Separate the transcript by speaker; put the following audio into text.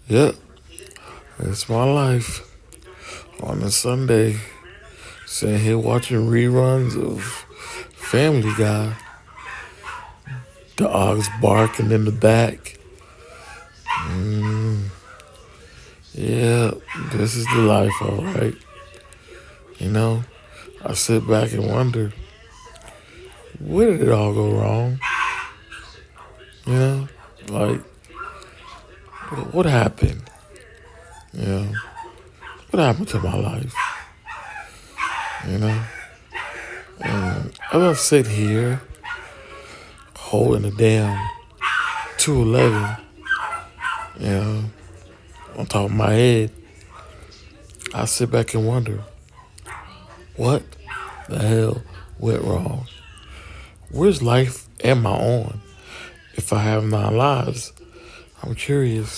Speaker 1: Yep, it's my life. On a Sunday, sitting here watching reruns of Family Guy. Dogs barking in the back. Yeah, this is the life, all right. You know, I sit back and wonder, where did it all go wrong? You know, like, what happened? You know, what happened to my life? You know, I don't sit here holding a damn 211, you know, on top of my head. I sit back and wonder, what the hell went wrong? Where's life am I on if I have 9 lives? I'm curious.